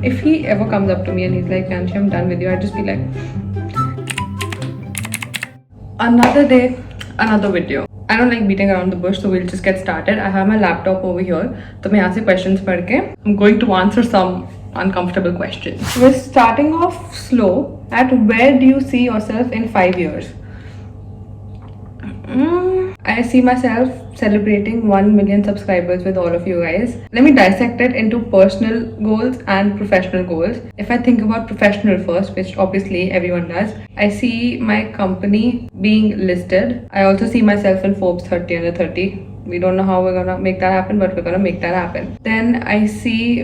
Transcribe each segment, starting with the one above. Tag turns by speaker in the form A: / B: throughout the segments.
A: If he ever comes up to me and he's like, Yanshi, I'm done with you, I'd just be like, another day, another video. I don't like beating around the bush, so we'll just get started. I have my laptop over here. So मैं यहाँ से questions पढ़ के I'm going to answer some uncomfortable questions. We're starting off slow. At where do you see yourself in 5 years? I see myself celebrating 1 million subscribers with all of you guys. Let me dissect it into personal goals and professional goals. If I think about professional first, which obviously everyone does, I see my company being listed. I also see myself in Forbes 30 under 30. We don't know how we're gonna make that happen, but we're gonna make that happen. Then I see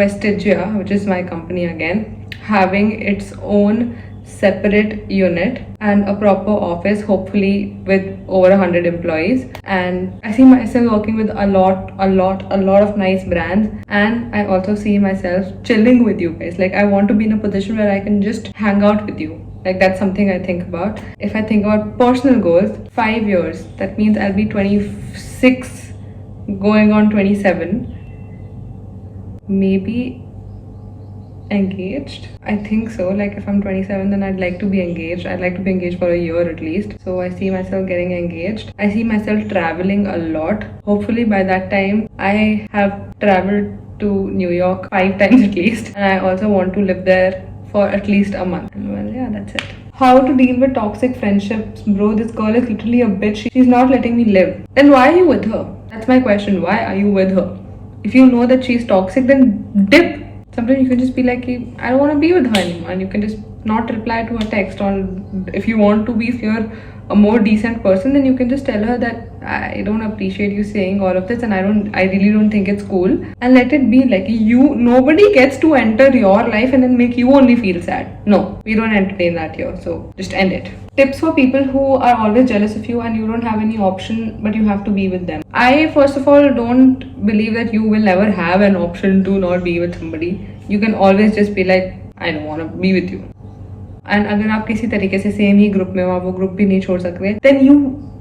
A: Vestigia, which is my company again, having its own separate unit and a proper office, hopefully with over 100 employees. And I see myself working with a lot of nice brands, and I also see myself chilling with you guys. Like, I want to be in a position where I can just hang out with you. Like, that's something I think about. If I think about personal goals, 5 years, that means I'll be 26 going on 27, maybe engaged. I think so. Like, if I'm 27, then I'd like to be engaged. I'd like to be engaged for a year at least. So I see myself getting engaged. I see myself traveling a lot. Hopefully by that time I have traveled to New York 5 times at least, and I also want to live there for at least a month. And well, yeah, that's it. How to deal with toxic friendships? Bro, this girl is literally a bitch. She's not letting me live. Then why are you with her? That's my question. Why are you with her? If you know that she's toxic, then dip. Sometimes you can just be like, I don't want to be with her anymore, and you can just not reply to her text. Or if you want to be, if you're a more decent person, then you can just tell her that I don't appreciate you saying all of this, and I really don't think it's cool, and let it be. Like, nobody gets to enter your life and then make you only feel sad. No, we don't entertain that here, so just end it. Tips for people who are always jealous of you and you don't have any option, but you have to be with them. I, first of all, don't believe that you will never have an option to not be with somebody. You can always just be like, I don't want to be with you. And अगर आप किसी तरीके से same ही group में हो, आप वो group भी नहीं छोड़ सकते, then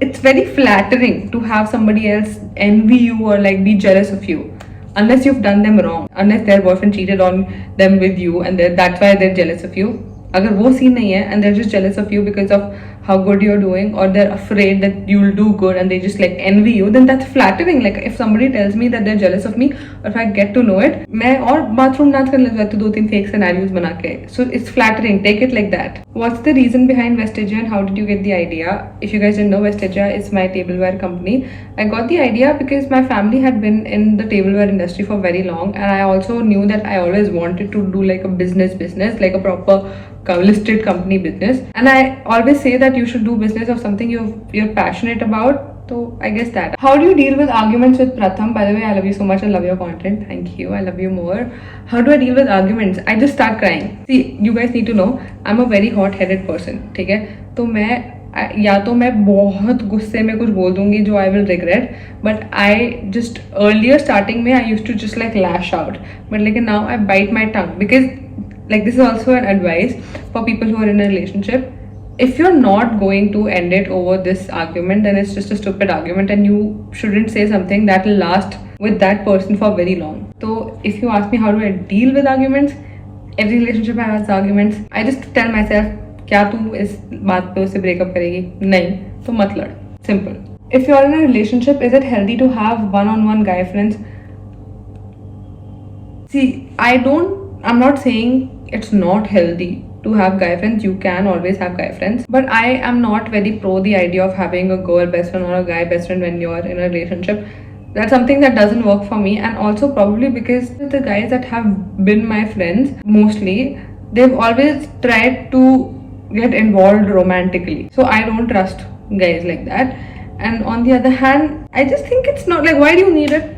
A: it's very flattering to have somebody else envy you or like be jealous of you, unless you've done them wrong, unless their boyfriend cheated on them with you and that's why they're jealous of you. अगर वो scene नहीं है and they're just jealous of you because of how good you're doing, or they're afraid that you'll do good and they just like envy you, then that's flattering. Like, if somebody tells me that they're jealous of me, or if I get to know it, मैं और bathroom dance करने लग जाती हूँ 2-3 fake scenarios बना के. So it's flattering. Take it like that. What's the reason behind Vestigia and how did you get the idea? If you guys didn't know, Vestigia is my tableware company. I got the idea because my family had been in the tableware industry for very long, and I also knew that I always wanted to do like a business, like a proper listed company business. And I always say that you should do business of something you're passionate about. So I guess that. How do you deal with arguments with Pratham? By the way, I love you so much. I love your content. Thank you. I love you more. How do I deal with arguments? I just start crying. See, you guys need to know, I'm a very hot-headed person. ठीक है? तो मैं बहुत गुस्से में कुछ बोल दूंगी जो I will regret. But I just earlier starting में I used to just like lash out. But लेकिन now I bite my tongue, because like, this is also an advice for people who are in a relationship. If you're not going to end it over this argument, then it's just a stupid argument, and you shouldn't say something that will last with that person for very long. So if you ask me how do I deal with arguments, every relationship has arguments. I just tell myself, क्या तू इस बात पे उससे breakup करेगी? नहीं, तो मत लड़. Simple. If you're in a relationship, is it healthy to have one-on-one guy friends? See, I'm not saying it's not healthy to have guy friends. You can always have guy friends, but I am not very pro the idea of having a girl best friend or a guy best friend when you're in a relationship. That's something that doesn't work for me, and also probably because the guys that have been my friends, mostly, they've always tried to get involved romantically. So I don't trust guys like that. And on the other hand, I just think it's not like, why do you need it?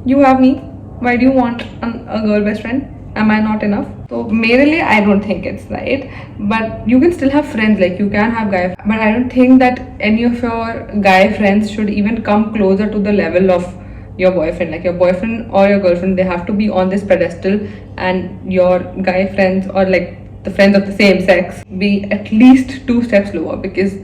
A: You have me. Why do you want a girl best friend? Am I not enough? So merely, I don't think it's right. But you can still have friends, like you can have guy, but I don't think that any of your guy friends should even come closer to the level of your boyfriend. Like, your boyfriend or your girlfriend, they have to be on this pedestal, and your guy friends, or like the friends of the same sex, be at least 2 steps lower, because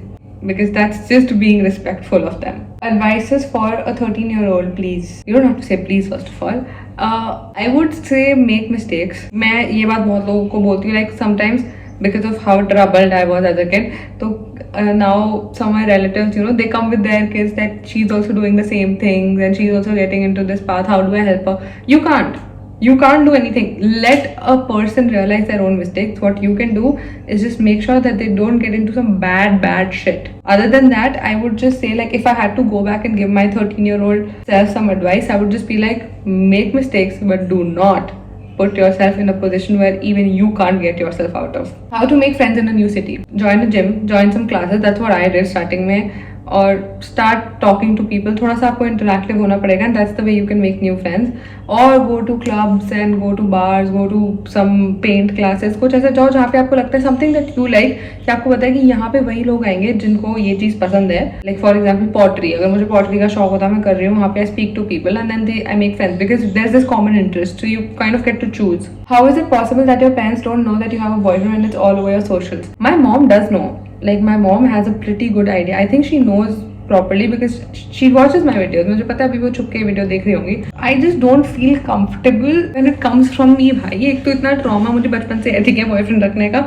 A: that's just being respectful of them. Advices for a 13-year-old, please. You don't have to say please, first of all. I would say make mistakes. मैं ये बात बहुत लोगों को बोलती हूँ, like sometimes because of how troubled I was as a kid. So now some of my relatives, you know, they come with their kids that she's also doing the same things and she's also getting into this path. How do I help her? You can't. You can't do anything. Let a person realize their own mistakes. What you can do is just make sure that they don't get into some bad shit. Other than that, I would just say, like, if I had to go back and give my 13-year-old self some advice, I would just be like, make mistakes, but do not put yourself in a position where even you can't get yourself out of. How to make friends in a new city? Join a gym, join some classes. That's what I did starting में. और start talking to people. थोड़ा सा आपको interactive होना पड़ेगा, and that's the way you can make new friends. और go to clubs and go to bars, go to some paint classes. कुछ ऐसे जाओ जहाँ पे आपको लगता है something that you like, कि आपको पता है कि यहाँ पे वही लोग आएंगे जिनको ये चीज़ पसंद है. Like for example pottery. अगर मुझे pottery का शौक होता है, मैं कर रही हूँ, वहाँ पे I speak to people and then I make friends because there's this common interest. So you kind of get to choose. How is it possible that your parents don't know that you have a boyfriend and it's all over your socials? My mom does know. Like my mom has a pretty good idea. I think she knows properly because she watches my videos. मुझे पता है अभी वो छुप के video देख रही होंगी. I just don't feel comfortable when it comes from me. भाई एक तो इतना ट्रॉमा मुझे बचपन से है, ठीक है, बॉयफ्रेंड रखने का.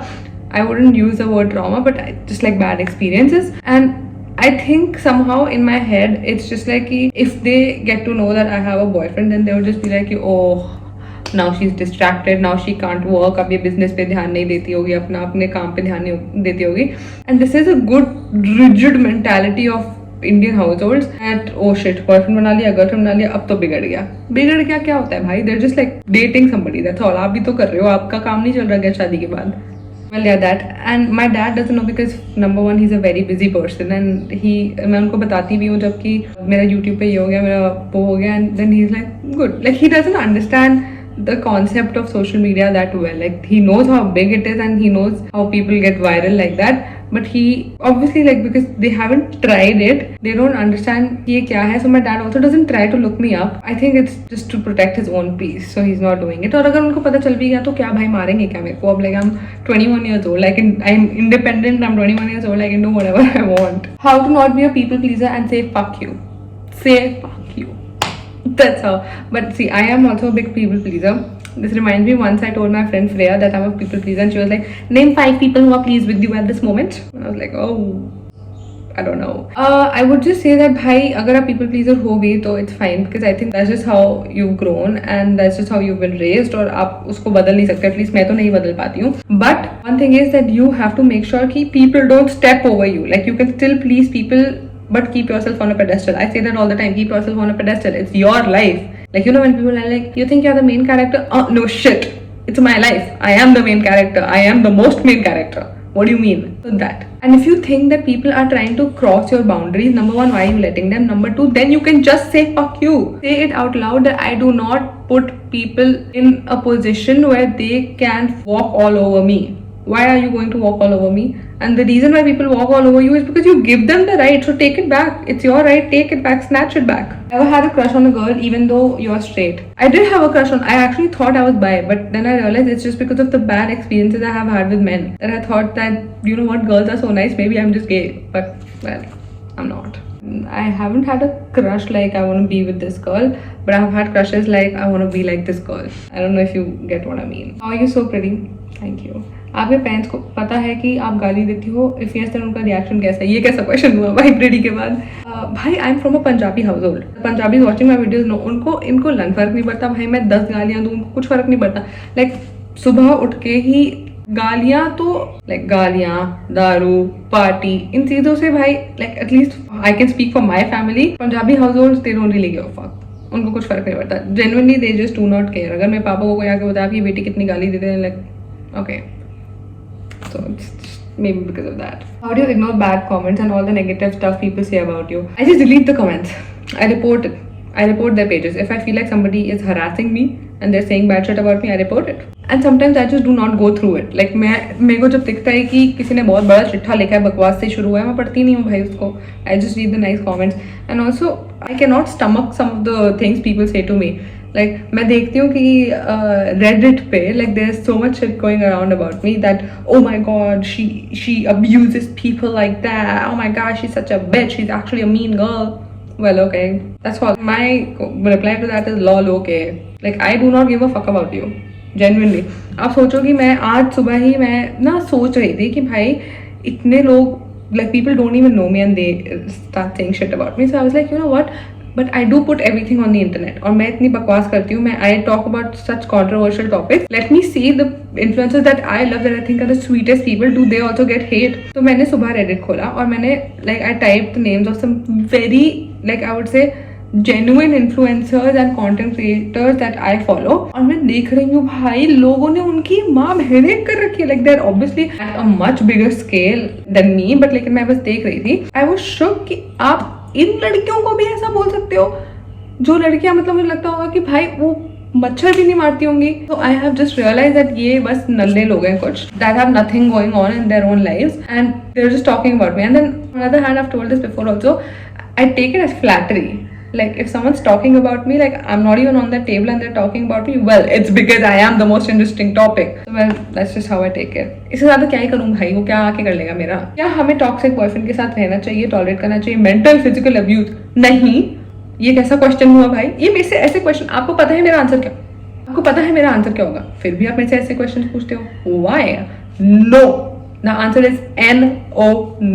A: I wouldn't use the word trauma, but just like bad experiences. And I think somehow in my head it's just like if they get to know that I have a boyfriend, then they would just be like, oh, now she's distracted, now she can't work, अब ये business पे ध्यान नहीं देती होगी, अपने काम पे ध्यान नहीं देती होगी. And this is a good rigid mentality of Indian households that oh shit, boyfriend बना लिया, girlfriend बना लिया, अब तो बिगड़ गया क्या होता है भाई? They're just like dating somebody, that's all. आप भी तो कर रहे हो, आपका काम नहीं चल रहा क्या शादी के बाद? Well yeah, that. And my dad doesn't know because number one he's a very busy person and मैं उनको बताती भी हूँ जब कि मेरा YouTube पे ये हो गया, मेरा वो हो गया, and then he's like good, like he doesn't understand the concept of social media that well. Like he knows how big it is and he knows how people get viral like that, but he obviously, like, because they haven't tried it, they don't understand ये क्या है. So my dad also doesn't try to look me up. I think it's just to protect his own peace, so he's not doing it. और अगर उनको पता चल भी गया तो क्या भाई, मारेंगे क्या मेरे को? अब like I'm 21 years old, like I'm independent, I'm 21 years old, I can do whatever I want. How to not be a people pleaser and say fuck you. Say fuck you. That's how. But see, I am also a big people pleaser. This reminds me, once I told my friend Freya that I'm a people pleaser and she was like, name 5 people who are pleased with you at this moment. And I was like, oh, I don't know. I would just say that bhai, agar आप people pleaser हो भी तो it's fine because I think that's just how you've grown and that's just how you've been raised और आप उसको बदल नहीं सकते. At least मैं तो नहीं बदल पाती हूँ. But one thing is that you have to make sure कि people don't step over you. Like you can still please people but keep yourself on a pedestal. I say that all the time, keep yourself on a pedestal. It's your life. Like, you know, when people are like, you think you're the main character? Oh, no shit. It's my life. I am the main character. I am the most main character. What do you mean? So that. And if you think that people are trying to cross your boundaries, number one, why are you letting them? Number two, then you can just say fuck you. Say it out loud that I do not put people in a position where they can walk all over me. Why are you going to walk all over me? And the reason why people walk all over you is because you give them the right. So take it back. It's your right. Take it back. Snatch it back. I never had a crush on a girl even though you're straight. I did have a crush on. I actually thought I was bi, but then I realized it's just because of the bad experiences I have had with men that I thought that, you know what, girls are so nice. Maybe I'm just gay. But well, I'm not. I haven't had a crush like I want to be with this girl, but I've had crushes like I want to be like this girl. I don't know if you get what I mean. How are you so pretty? Thank you. आपके parents को पता है कि आप गाली देती हो? If yes then उनका रिएक्शन कैसा है? ये कैसा क्वेश्चन हुआ भाई प्रेडी के बाद? भाई I am from a Punjabi household. Punjabi watching my videos no, उनको इनको लन फर्क नहीं पड़ता भाई मैं 10 गालियाँ दूँ, उनको कुछ फर्क नहीं पड़ता. लाइक सुबह उठ के ही गालियाँ, तो लाइक गालियाँ, दारू, पार्टी, इन चीज़ों से भाई like at least I can speak for my family. Punjabi house hold they don't really give a fuck. उनको कुछ फर्क नहीं पड़ता. Genuinely they just do not care. अगर मेरे पापा को कोई आके बताया आपकी बेटी कितनी गाली देते हैं, like okay. So it's maybe because of that. How do you ignore bad comments and all the negative stuff people say about you? I just delete the comments. I report it. I report their pages. If I feel like somebody is harassing me and they're saying bad shit about me, I report it. And sometimes I just do not go through it. Like मेरे को जब दिखता है कि किसी ने बहुत बड़ा चिट्ठा लिखा है, बकवास से शुरू हुआ है, मैं पढ़ती नहीं हूँ भाई उसको. I just read the nice comments. And also I cannot stomach some of the things people say to me. Like मैं देखती हूँ कि Reddit पे like there's so much shit going around about me that oh my god she abuses people like that, oh my god she's such a bitch, she's actually a mean girl. well, okay. That's all. My reply to that is lol, okay. Like I do not give a fuck about you. Genuinely. आप सोचो कि मैं आज सुबह ही मैं ना सोच रही थी कि भाई इतने लोग like people don't even know me and they start saying shit about me. So I was like, you know what? But I do put everything on the internet. और मैं इतनी बकवास करती हूँ, मैं I talk about such controversial topics. Let me see the influencers that I love, that I think are the sweetest people. Do they also get hate? तो मैंने सुबह Reddit खोला और मैंने like I typed the names of some very like I would say genuine influencers and content creators that I follow. और मैं देख रही हूँ भाई लोगों ने उनकी माँ बहने कर रखी है. Like they're obviously at a much bigger scale than me, but लेकिन मैं बस देख रही थी. I was shocked कि आप इन लड़कियों को भी ऐसा बोल सकते हो, जो लड़कियां मतलब मुझे लगता होगा कि भाई वो मच्छर भी नहीं मारती होंगी. तो I have just realize that ये बस नल्ले लोग हैं कुछ, that have nothing going on in their own lives and they are just talking about me. And then on the other hand I have told this before also, I take it as flattery. Like if someone's talking about me, like I'm not even on that table and they're talking about me, well it's because I am the most interesting topic. So well that's just how I take it. इससे ज़्यादा क्या ही करूँ भाई, वो क्या आके कर लेगा मेरा. क्या हमें टॉक्सिक बॉयफ्रेंड के साथ रहना चाहिए, टॉलरेट करना चाहिए, मेंटल फिजिकल अब्यूज नहीं. ये कैसा क्वेश्चन हुआ भाई? ये मेरे से ऐसे क्वेश्चन, आपको पता है मेरा आंसर क्या, आपको पता है मेरा आंसर क्या होगा, फिर भी आप मेरे से ऐसे क्वेश्चन पूछते हो. Why? No. The answer is no,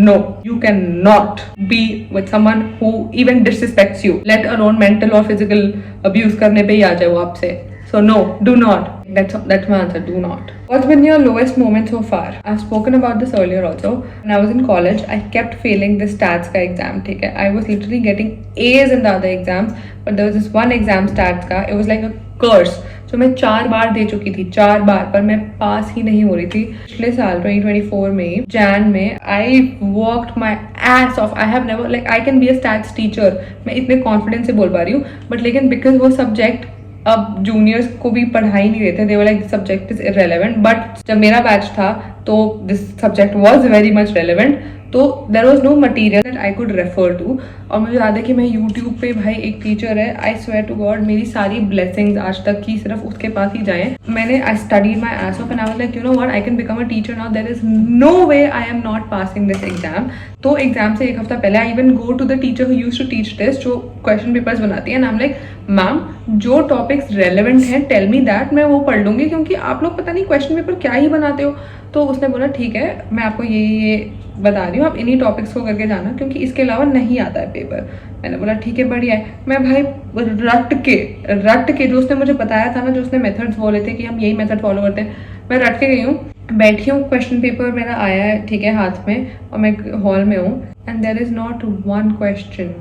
A: no. You cannot be with someone who even disrespects you, let alone mental or physical abuse करने पे ही आ जाए वो आपसे. So no, do not. That's my answer. Do not. What's been your lowest moment so far? I've spoken about this earlier also. When I was in college, I kept failing the stats का exam. ठीक है, I was literally getting A's in the other exams, but there was this one exam stats का. It was like a curse. तो मैं 4 बार दे चुकी थी, 4 बार, पर मैं पास ही नहीं हो रही थी. पिछले साल 2024 में जैन में I worked my ass of. I have never like I can be a stats teacher, मैं इतने कॉन्फिडेंस से बोल पा रही हूँ, बट लेकिन बिकॉज वो सब्जेक्ट अब जूनियर्स को भी पढ़ाई नहीं देते, they were like subject is irrelevant. But जब मेरा बैच था तो this subject was very much relevant. तो there was no material that I could refer to. और मुझे याद है कि मैं यूट्यूब पे भाई एक टीचर है, आई स्वेयर टू गॉड मेरी सारी ब्लेसिंग्स आज तक की सिर्फ उसके पास ही जाएं. मैंने I studied my ass off and I was like you know what, I can become a teacher now, there is no way I am not passing this exam. तो एग्जाम से एक हफ्ता पहले I even go to the teacher who used to teach this, जो question papers बनाती है, and I am like ma'am जो topics relevant हैं टेल मी दैट, मैं वो पढ़ लूँगी, क्योंकि आप लोग पता नहीं क्वेश्चन पेपर क्या ही बनाते हो. तो उसने बोला ठीक है मैं आपको ये बता रही हूँ, आप इन्हीं टॉपिक्स को करके जाना, क्योंकि इसके अलावा नहीं आता है पेपर. मैंने बोला ठीक है बढ़िया है. मैं भाई रट के जो उसने मुझे बताया था ना, जो उसने मेथड्स बोले थे कि हम यही मेथड फॉलो करते हैं, मैं रट के गई हूँ, बैठी हूँ, क्वेश्चन पेपर मेरा आया है ठीक है हाथ में, और मैं हॉल में हूँ, and there is not one question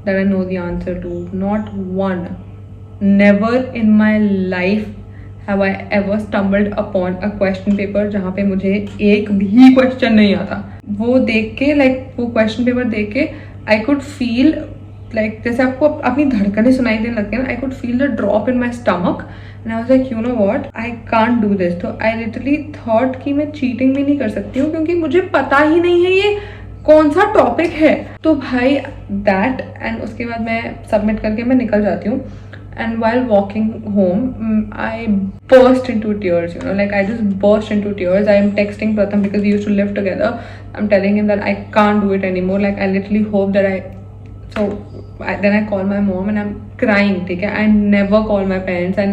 A: that I know the answer to, not one. Never in my life have I ever stumbled upon a question paper जहाँ पे मुझे एक भी क्वेश्चन नहीं आता. वो देख के लाइक वो क्वेश्चन पेपर देख के आई कुड फील लाइक जैसे आपको अपनी धड़कनें सुनाई देने लगती हैं, I could feel the drop in my stomach and I was like you know what, I can't do this. तो आई लिटरली थॉट कि मैं चीटिंग भी नहीं कर सकती हूँ, क्योंकि मुझे पता ही नहीं है ये कौन सा टॉपिक है. तो भाई दैट, एंड उसके बाद मैं सबमिट करके मैं निकल जाती हूँ. And while walking home, I burst into tears, you know, like I just burst into tears. I am texting Pratham because we used to live together. I'm telling him that I can't do it anymore. Like I literally hope that then I call my mom and I'm crying. Okay, I never call my parents. I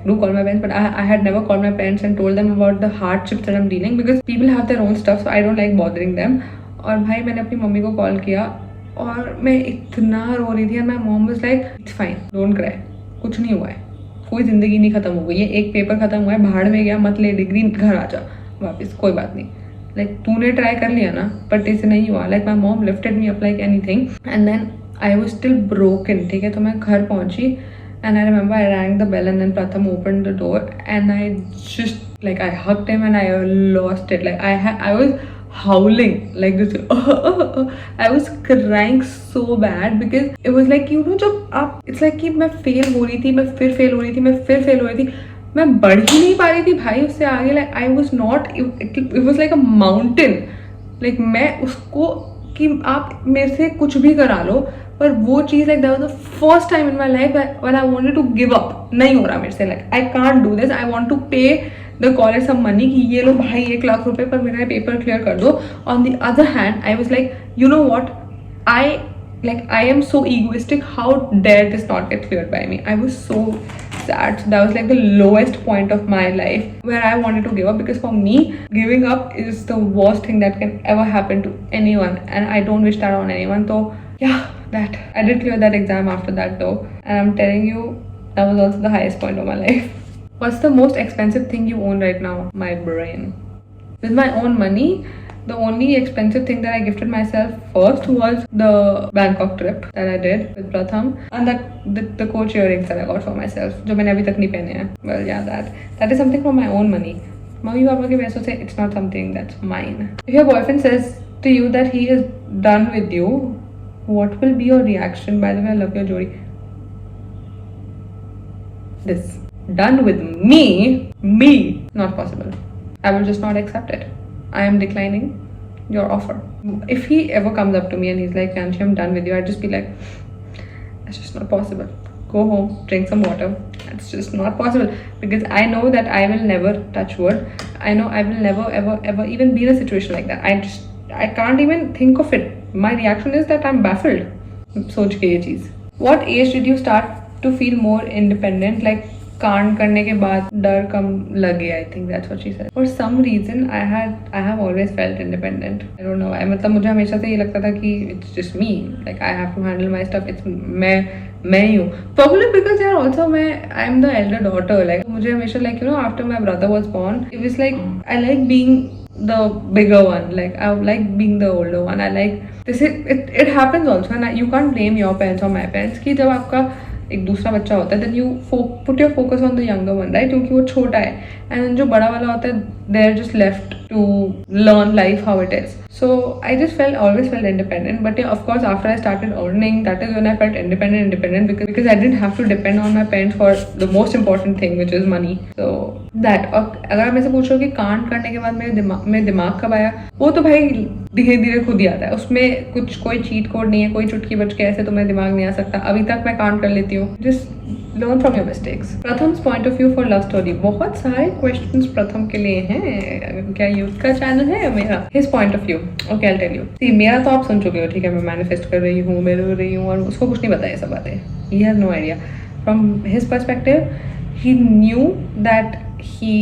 A: do call my parents, but I had never called my parents and told them about the hardships that I'm dealing, because people have their own stuff, so I don't like bothering them. और भाई मैंने अपनी mummy को call किया और मैं इतना रो रही थी, and my mom was like it's fine, don't cry, कुछ नहीं हुआ है, कोई ज़िंदगी नहीं ख़त्म हो गई है, एक पेपर ख़त्म हुआ है, भाड़ में गया, मत ले डिग्री, घर आ जा वापस, कोई बात नहीं. लाइक तूने ट्राई कर लिया ना, बट इससे नहीं हुआ. Like my mom lifted me up like anything, and then I was still broken. ठीक है, तो मैं घर पहुंची and I remember I rang the bell and then Pratham open the door and I just like I hugged him and I lost it. Like I was howling like this. I was crying so bad because it was like, you know, जब आप it's like कि मैं fail हो रही थी, मैं फिर fail हो रही थी, मैं फिर फेल हो रही थी, मैं बढ़ ही नहीं पा रही थी भाई उससे आगे. like I was not, it was like a mountain. like मैं उसको कि आप मेरे से कुछ भी करा लो, पर वो चीज़ like that was the first time in my life when I wanted to give up. नहीं हो रहा मेरे से, like I can't do this, I want to pay the college some money कि ये लो भाई 1 लाख रुपए पर मेरा पेपर क्लियर कर दो. On the other hand I was like you know what, I like I am so egoistic, how dare this not get cleared by me. I was so sad. So that was like the lowest point of my life where I wanted to give up, because for me giving up is the worst thing that can ever happen to anyone, and I don't wish that on anyone. So yeah, that I did clear that exam after that though, and I'm telling you, that was also the highest point of my life. What's the most expensive thing you own right now? My brain. With my own money, the only expensive thing that I gifted myself first was the Bangkok trip that I did with Pratham, and the coach earrings that I got for myself, जो मैंने अभी तक नहीं पहने हैं. Well, yeah, that is something from my own money. Mummy papa के पैसों से it's not something that's mine. If your boyfriend says to you that he is done with you, what will be your reaction? By the way, I love your jodi. This done with me, not possible. I will just not accept it. I am declining your offer. If he ever comes up to me and he's like, Yanshi, I'm done with you, I'd just be like, it's just not possible. Go home, drink some water. It's just not possible, because I know that I will never, touch wood, I know I will never ever even be in a situation like that. I can't even think of it. My reaction is that I'm baffled. सोच के ये चीज. What age did you start to feel more independent? Like कांड करने के बाद डर कम लगे. I think that's what she said. For some reason I have always felt independent. I don't know, मतलब मुझे हमेशा से ये लगता था कि it's just me, like I have to handle my stuff. It's मैं ही हूँ. प्रॉब्लम बिकॉज यार ऑल्सो मैं I am the elder daughter. Like मुझे हमेशा like you know after my brother was born, it was like I like being the bigger one. Like I like being the older one. I like this. It happens also, and you can't blame your parents or my parents कि जब आपका एक दूसरा बच्चा होता है, then you put your focus on the younger one, right? क्योंकि वो छोटा है, and जो बड़ा वाला होता है, they're just left to learn life how it is. So I just always felt independent. But yeah, of course, after I started earning, that is when I felt independent because I didn't have to depend on my parents for the most important thing, which is money. So that. और अगर आप मेरे से पूछो कि कांड करने के बाद मेरे दिमाग कब आया, वो तो भाई धीरे धीरे खुद ही आता है. उसमें कोई चीट कोड नहीं है, कोई चुटकी बच के ऐसे तुम्हें दिमाग नहीं आ सकता. अभी तक मैं कांड कर लेती हूँ. Just learn from your mistakes. Pratham's point of view for love story. बहुत सारे क्वेश्चंस प्रथम के लिए हैं. क्या यूथ का चैनल है मेरा? His point of view. Okay, I tell you. See, मेरा तो आप सुन चुके हो, ठीक है. मैं मैनिफेस्ट कर रही हूँ, मिल रही हूँ, और उसको कुछ नहीं पता ये सब बातें. He has no idea. From his perspective, he knew that he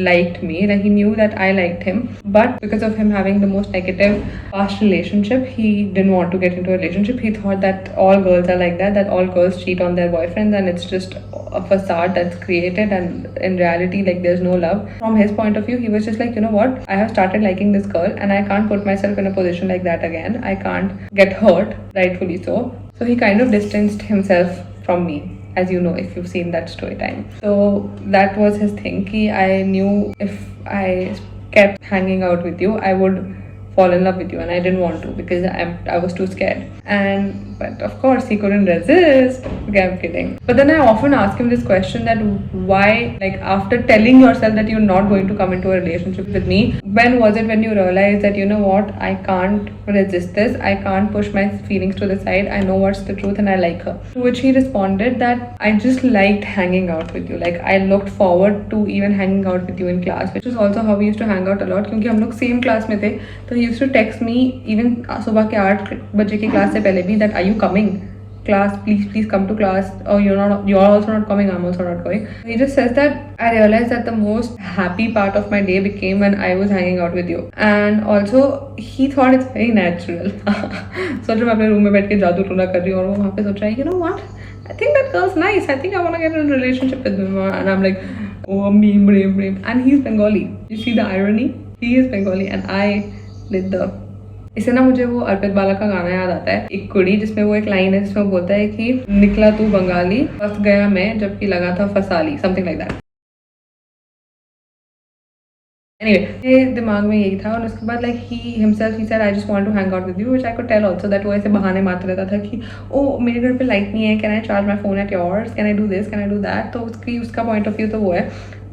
A: liked me, like he knew that I liked him, but because of him having the most negative past relationship, he didn't want to get into a relationship. He thought that all girls are like that all girls cheat on their boyfriends, and it's just a facade that's created, and in reality, like, there's no love. From his point of view, he was just like, you know what, I have started liking this girl, and I can't put myself in a position like that again. I can't get hurt, rightfully so. So he kind of distanced himself from me, as you know, if you've seen that story time. So that was his thing. I knew if I kept hanging out with you, I would fall in love with you, and I didn't want to because I was too scared. But of course he couldn't resist. Okay, I'm kidding. But then I often ask him this question, that why, like, after telling yourself that you're not going to come into a relationship with me, when was it when you realized that, you know what, I can't resist this, I can't push my feelings to the side, I know what's the truth and I like her? To which he responded that I just liked hanging out with you. Like, I looked forward to even hanging out with you in class, which is also how we used to hang out a lot, क्योंकि हम लोग same class में थे. तो he used to text me even सुबह के 8 बजे की क्लास से पहले भी, that are you coming class, please come to class, or you're also not coming, I'm also not going. He just says that I realized that the most happy part of my day became when I was hanging out with you, and also he thought it's very natural. सोच मैं अपने room में बैठ के जादू tuna कर रही हूँ, और वो वहाँ पे सोच रहा है, you know what, I think that girl's nice, I think I want to get in a relationship with him. And I'm like, oh, meme. And he's Bengali. You see the irony? He is Bengali and I did the. इससे ना मुझे वो अर्पित बाला का गाना याद आता है, एक कुड़ी, जिसमें वो एक लाइन है जिसमें वो बोलता है कि निकला तू बंगाली, फंस गया मैं जबकि लगा था फसाली, समथिंग लाइक दैट. Anyway, मेरे दिमाग में यही था. और उसके बाद like he himself he said I just want to hang out with you, which I could tell also that वो ऐसे बहाने मारता रहता था कि ओ मेरे घर पे लाइट नहीं है, can I charge my phone at yours, can I do this, can I do that. तो उसका point of view तो वो है.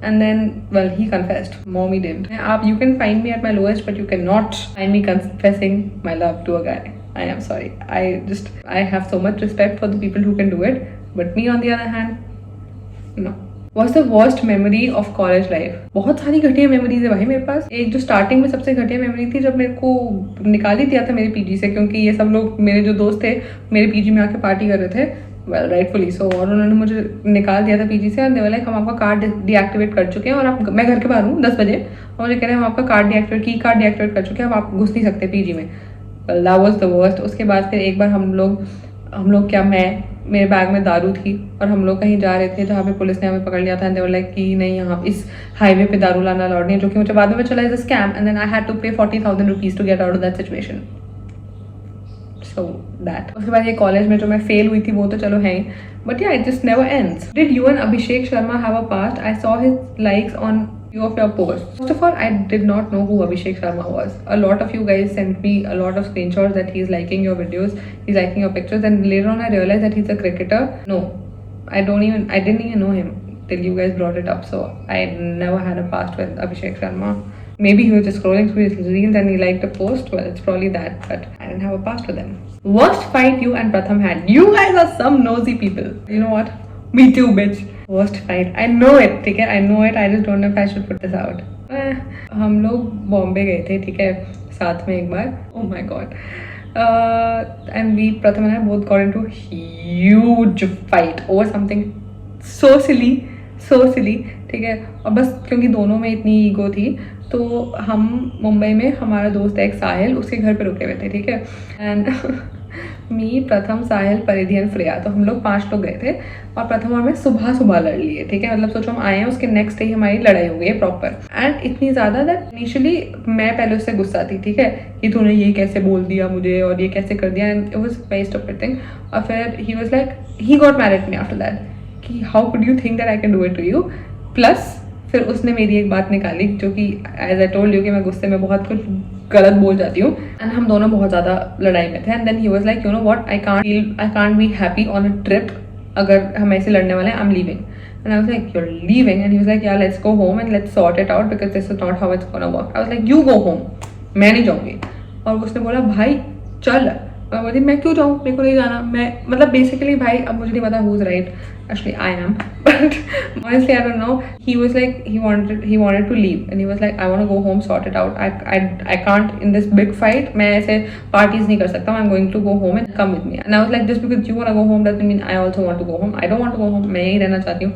A: And then, well, he confessed. Mommy didn't. You can find me at my lowest, but you cannot find me confessing my love to a guy. I am sorry. I have so much respect for the people who can do it. But me, on the other hand, no. What's the worst memory of college life? बहुत सारी घटिया memories है भाई मेरे पास। एक जो starting में सबसे घटिया मेमोरी थी जब मेरे को निकाल ही दिया था मेरे पीजी से, क्योंकि ये सब लोग मेरे जो दोस्त थे मेरे पीजी में आके पार्टी कर रहे थे, वेल राइटफुली सो, और उन्होंने मुझे निकाल दिया था पीजी से। एंड दे वर लाइक हम आपका कार्ड डीएक्टिवेट कर चुके हैं और आप, मैं घर के बाहर हूँ 10 बजे, और मुझे कह रहे हैं हम आपका कार्ड डीएक्टिवेट कर चुके हैं, अब आप घुस नहीं सकते पीजी में। Well that was the worst. उसके बाद फिर एक बार हम लोग क्या, मेरे बैग में दारू थी और हम लोग कहीं जा रहे थे जहाँ पे पुलिस ने हमें पकड़ लिया था। एंड दे वर लाइक कि नहीं, यहाँ इस हाईवे पे दारू लाना अलाउड नहीं है, जो कि मुझे बाद में पता चला is a scam. And then I had to pay 40,000 rupees to get out of that situation. So that. उसके बाद ये कॉलेज में जो मैं फेल हुई थी वो तो चलो है ही, बट या it just never ends. Did you and Abhishek Sharma have a past? I saw his likes on few of your posts. First of all, I did not know who Abhishek Sharma was. A lot of you guys sent me a lot of screenshots that he's liking your videos, he's liking your pictures, and later on I realized that he's a cricketer. No, I didn't even know him till you guys brought it up. So I never had a past with Abhishek Sharma. Maybe he was just scrolling through his reels and he liked a post. Well, it's probably that, but I didn't have a past with him. Worst fight you and Pratham had? You guys are some nosy people. You know what? Me too, bitch. Worst fight. I know it, ठीक है, I know it. I just don't know if I should put this out. हम लोग बॉम्बे गए थे, ठीक है, साथ में एक बार. Oh my god. And we, Pratham and I both got into a huge fight over something so silly, ठीक है. और बस क्योंकि दोनों में इतनी ईगो थी तो हम मुंबई में, हमारा दोस्त है एक साहिल, उसके घर पे रुके हुए थे, ठीक है. एंड मी, प्रथम, साहिल, परिधि एंड फ्रेया, तो हम लोग 5 लोग गए थे और प्रथम और मैं सुबह लड़ लिए, ठीक है. मतलब सोचो हम आए हैं, उसके नेक्स्ट डे हमारी लड़ाई हो गई है प्रॉपर. एंड इतनी ज़्यादा दैट इनिशियली मैं पहले उससे गुस्सा थी, ठीक है, कि तूने ये कैसे बोल दिया मुझे और ये कैसे कर दिया. And it was very stupid thing. और फिर he was like, he got mad at me after that कि how could you think that I can do it to you. Plus फिर उसने मेरी एक बात निकाली जो कि एज आई टोल्ड यू कि मैं गुस्से में बहुत कुछ गलत बोल जाती हूँ. एंड हम दोनों बहुत ज़्यादा लड़ाई में थे. And then he was like, you know what, I can't be happy on a trip. अगर हम ऐसे लड़ने वाले हैं, I am leaving. And I was like, you are leaving? And he was like, yeah let's go home and let's sort it out because this is not how it's gonna work. I was like, you go home, मैं नहीं जाऊँगी. और उसने बोला, भाई चल. मैं बोली, मैं क्यों जाऊँ, मेरे को नहीं जाना. मैं मतलब बेसिकली भाई, अब मुझे नहीं पता who is right, actually I am, but honestly I don't know. He was like, he wanted to leave and he was like, I want to go home, sort it out. I can't in this big fight. मैं ऐसे parties नहीं कर सकता. I'm going to go home and come with me. And I was like, just because you want to go home doesn't mean I also want to go home. I don't want to go home. मैं यही रहना चाहती हूँ.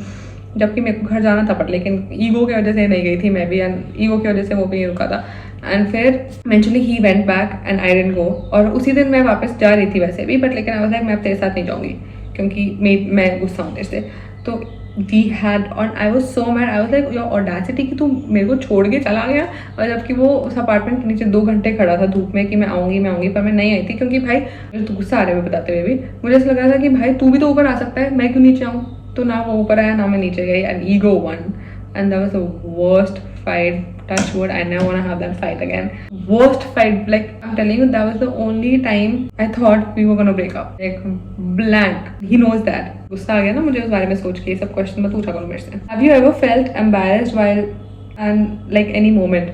A: जबकि मेरे को घर जाना था, पर लेकिन ईगो की वजह से नहीं गई थी मैं भी, एंड ईगो की वजह से वो भी नहीं रुका था. एंड फिर eventually he went back and I didn't go. और उसी दिन मैं वापस जा रही थी वैसे भी, बट लेकिन आई वाज लाइक, मैं अब तेरे साथ नहीं जाऊँगी क्योंकि मैं गुस्सा हूँ तेरे से. तो वी हैड, और I was so mad. I was like, your audacity कि तू मेरे को छोड़ के चला गया. और जबकि वो उस अपार्टमेंट के नीचे 2 घंटे खड़ा था धूप में कि मैं आऊँगी, पर मैं नहीं आई थी क्योंकि भाई मुझे तो गुस्सा आ रहा है बताते हुए भी. मुझे ऐसा लग रहा था कि भाई तू भी तो ऊपर आ सकता है, मैं क्यों नीचे आऊँ. तो ना वो ऊपर आया ना मैं नीचे गई, and ego one. And that was the worst fight. Touch wood, I never want to have that fight again. Worst fight, like I'm telling you, that was the only time I thought we were gonna break up. Like blank. He knows that. गुस्सा आ गया ना मुझे उस बारे में सोच के. ये सब क्वेश्चन मत पूछा करो मेरे से. Have you ever felt embarrassed while and like any moment?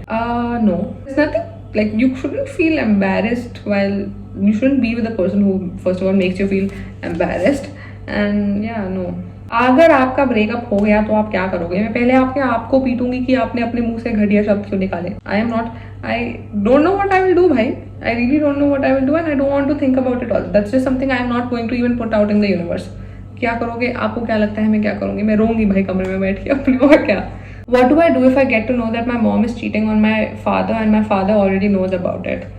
A: No. There's nothing. Like you shouldn't feel embarrassed while you shouldn't be with a person who first of all makes you feel embarrassed. And yeah, no. अगर आपका breakup हो गया तो आप क्या करोगे? मैं पहले आपको पीटूंगी कि आपने अपने मुंह से घटिया शब्द क्यों निकाले. I don't know what I will do भाई. I really don't know what I will do and I don't want to think about it all. That's just something I am not going to even put out in the universe. क्या करोगे? आपको क्या लगता है मैं क्या करूंगी? मैं रोऊंगी भाई कमरे में बैठ के अपनी. और क्या? What do I do if I get to know that my mom is cheating on my father and my father already knows about it?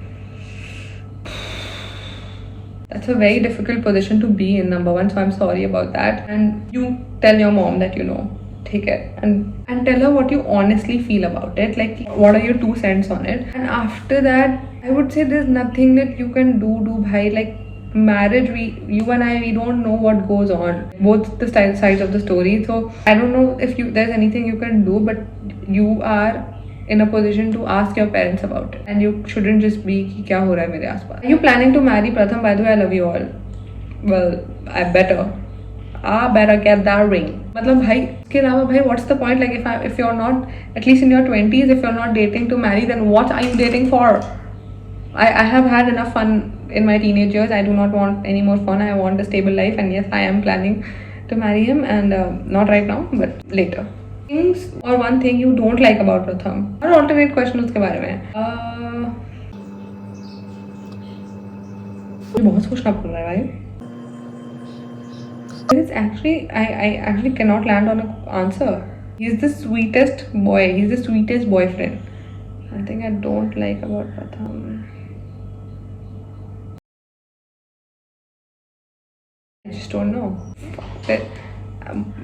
A: That's a very difficult position to be in, number one, so I'm sorry about that. And you tell your mom that you know, take it, and tell her what you honestly feel about it, like what are your 2 cents on it. And after that, I would say there's nothing that you can do bhai. Like marriage, you and I, we don't know what goes on, both the sides of the story. So I don't know if there's anything you can do, but you are in a position to ask your parents about it, and you shouldn't just be कि क्या हो रहा है मेरे आसपास. Are you planning to marry Pratham? By the way, I love you all. Well, I better get that ring. मतलब भाई इसके अलावा भाई what's the point? Like if you're not, at least in your 20s, if you're not dating to marry, then what are you dating for? I have had enough fun in my teenage years. I do not want any more fun. I want a stable life, and yes, I am planning to marry him, and not right now, but later. Things or one thing you don't like about Pratham. और alternate question उसके बारे में. मुझे बहुत सोचना पड़ रहा है भाई. It's actually I actually cannot land on an answer. He's the sweetest boy. He's the sweetest boyfriend. I think I don't like about Pratham. I just don't know.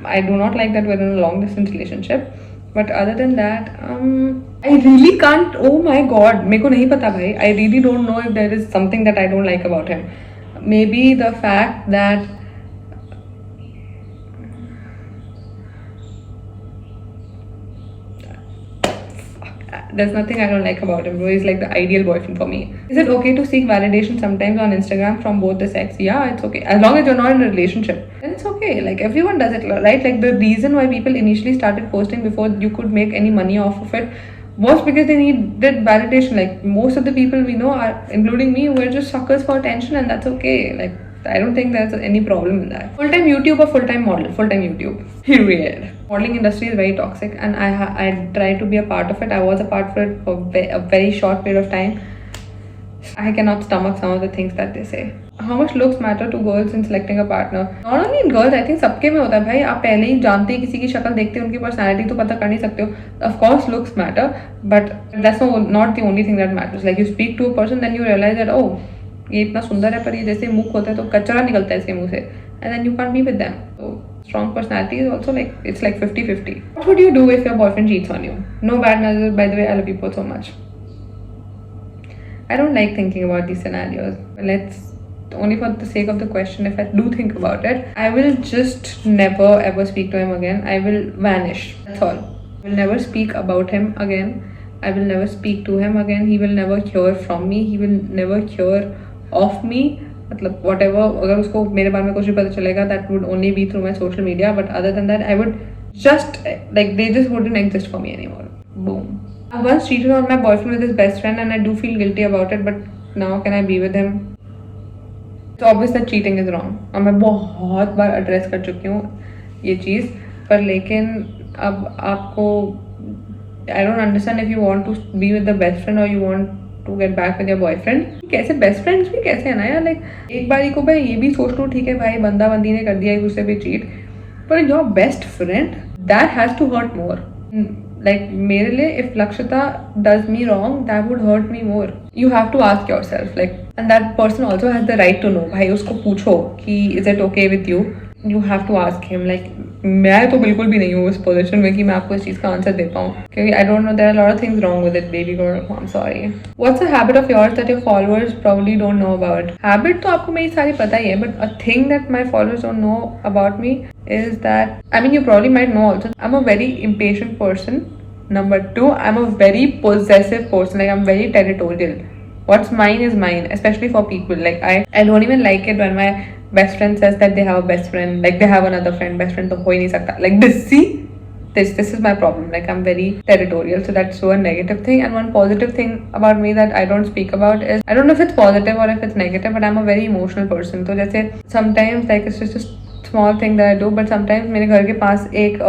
A: I do not like that we're in a long distance relationship. But other than that, I really can't. Oh my god, मेरे को नहीं पता भाई. I really don't know if there is something that I don't like about him. Maybe the fact that there's nothing I don't like about him, bro. He's like the ideal boyfriend for me. Is it okay to seek validation sometimes on Instagram from both the sex? Yeah, it's okay. As long as you're not in a relationship, then it's okay. Like everyone does it, right? Like the reason why people initially started posting before you could make any money off of it was because they needed validation. Like most of the people we know, are, including me, we're just suckers for attention, and that's okay. Like I don't think there's any problem in that. Full-time YouTube or full-time model? Full-time YouTube. Period. Modeling industry is very toxic, and I try to be a part of it. I was a part for it for a very short period of time. I cannot stomach some of the things that they say. How much looks matter to girls in selecting a partner? Not only in girls, I think सबके में होता है भाई. आप पहले ही जानते हैं किसी की शक्ल देखते हैं, उनकी personality तो पता कर नहीं सकते हो. Of course looks matter, but that's not the only thing that matters. Like you speak to a person, then you realize that oh, ये इतना सुंदर है पर ये जैसे मुख होता है तो कचरा निकलता है इसके मुंह से, and then you can't be with them. So strong personality is also like, it's like 50-50. What would you do if your boyfriend cheats on you? No bad measures, by the way. I love you both so much. I don't like thinking about these scenarios. Let's only for the sake of the question, if I do think about it, I will just never ever speak to him again. I will vanish. That's all. I will never speak about him again. I will never speak to him again. He will never hear from me. He will never hear of me. मतलब whatever, अगर उसको मेरे बारे में कुछ भी पता चलेगा, that would only be through my social media. But other than that, I would just like, they just wouldn't exist for me anymore. Boom. I once cheated on my boyfriend with his best friend, and I do feel guilty about it. But now can I be with him? It's obvious that cheating is wrong. और मैं बहुत बार address कर चुकी हूँ ये चीज़, पर लेकिन अब आपको, I don't understand if you want to be with the best friend or you want to get back with your boyfriend. कैसे best friends भी कैसे है ना यार. like एक बारी को भाई ये भी सोच लो, ठीक है भाई बंदा बंदी ने कर दिया एक दूसरे पे cheat, पर your best friend, that has to hurt more. Like मेरे लिए if Lakshita does me wrong, that would hurt me more. You have to ask yourself, like, and that person also has the right to know. भाई उसको पूछो कि is it okay with you? You have to ask him. Like मैं तो बिल्कुल भी नहीं हूँ उस पोजीशन में कि मैं आपको इस चीज़ का आंसर दे पाऊँ, क्योंकि I don't know, there are a lot of things wrong with it, baby girl. I'm sorry. What's a habit of yours that your followers probably don't know about? Habit तो आपको मेरी सारी पता ही है, but a thing that my followers don't know about me is that, I mean you probably might know also, I'm a very impatient person. Number 2, I'm a very possessive person. Like I'm very territorial. What's mine is mine, especially for people. Like I don't even like it when my best friend says that they have a best friend, like they have another friend. Best friend तो हो ही नहीं सकता. Like this, see, this is my problem. Like I'm very territorial, so that's so a negative thing. And one positive thing about me that I don't speak about is, I don't know if it's positive or if it's negative, but I'm a very emotional person. तो जैसे sometimes like it's just a small thing that I do, but sometimes मेरे घर के पास एक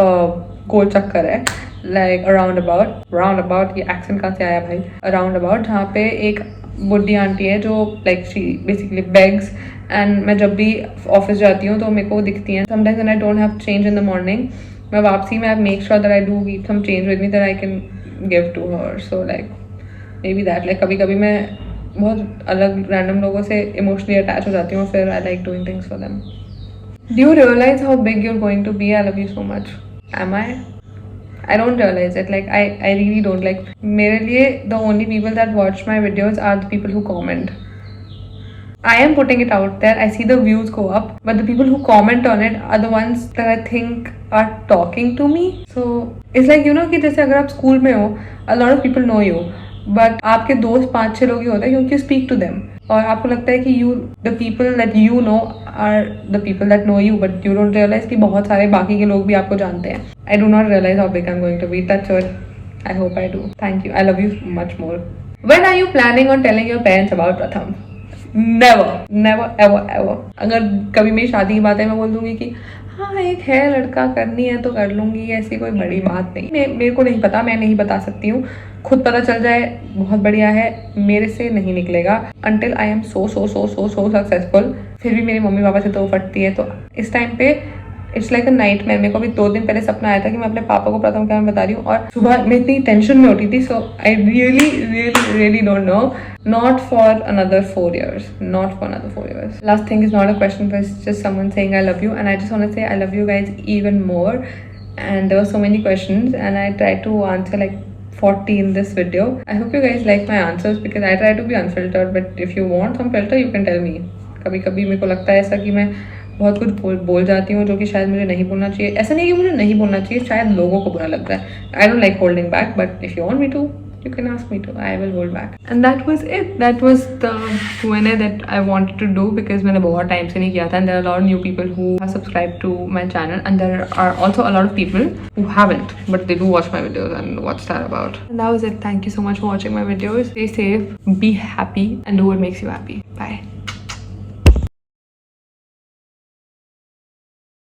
A: गोल चक्कर है, like a roundabout, ये accent कहाँ से आया भाई, a roundabout जहाँ पे एक बुढ़ी आंटी है जो like she basically begs, and मैं जब भी ऑफिस जाती हूँ तो मेरे को दिखती हैं. Sometimes when I don't have change in the morning, मैं वापसी में I make sure that I do keep some change with me that I can give to her. So like maybe that, like कभी कभी मैं बहुत अलग random लोगों से emotionally attach हो जाती हूँ, फिर I like doing things for them. Do you realize how big you're going to be? I love you so much. Am I? I don't realize it. Like I really don't. Like मेरे लिए the only people that watch my videos are the people who comment. I am putting it out there. I see the views go up, but the people who comment on it are the ones that I think are talking to me. So it's like, you know कि जैसे अगर आप school में हो, a lot of people know you, but आपके दोस्त 5-6 लोग ही होते हैं क्योंकि you speak to them. और आपको लगता है कि the people that you know are the people that know you, but you don't realize कि बहुत सारे बाकी के लोग भी आपको जानते हैं. I do not realize how big I'm going to be. That's what I hope I do. Thank you. I love you much more. When are you planning on telling your parents about Pratham? Never ever. अगर कभी मेरी शादी की बात है मैं बोल दूंगी कि हाँ एक है लड़का, करनी है तो कर लूँगी, ऐसी कोई बड़ी बात नहीं। मेरे को नहीं पता, मैं नहीं बता सकती हूँ। खुद पता चल जाए बहुत बढ़िया है, मेरे से नहीं निकलेगा until I am so successful. फिर भी मेरी मम्मी पापा से तो फटती है, तो इस टाइम पे इट्स लाइक अ नाइटमेयर। मेरे को अभी 2 दिन पहले सपना आया था कि मैं अपने पापा को प्रथम क्या बता रही हूँ, और सुबह मैं इतनी टेंशन में उठी थी। So I really don't know, not for another 4 years, not for another 4 years. Last thing is not a question, but it's just someone saying I love you, and I just want to say I love you guys even more. And there were so many questions and I tried to answer like 40 in this video. I hope you guys like my answers because I try to be unfiltered, but if you want some filter you can tell me. कभी कभी मेरे को लगता है ऐसा कि मैं बहुत कुछ बोल जाती हूँ जो कि शायद मुझे नहीं बोलना चाहिए। ऐसा नहीं कि मुझे नहीं बोलना चाहिए, शायद लोगों को बुरा लगता है। I don't like holding back, but if you want me to you can ask me to, I will hold back. And that was it. That was the Q&A that I wanted to do because मैंने बहुत time से नहीं किया था, and there are a lot of new people who have subscribed to my channel, and there are also a lot of people who haven't, but they do watch my videos. And what's that about? And that was it. Thank you so much for watching my videos. Stay safe, be happy, and do what makes you happy. Bye.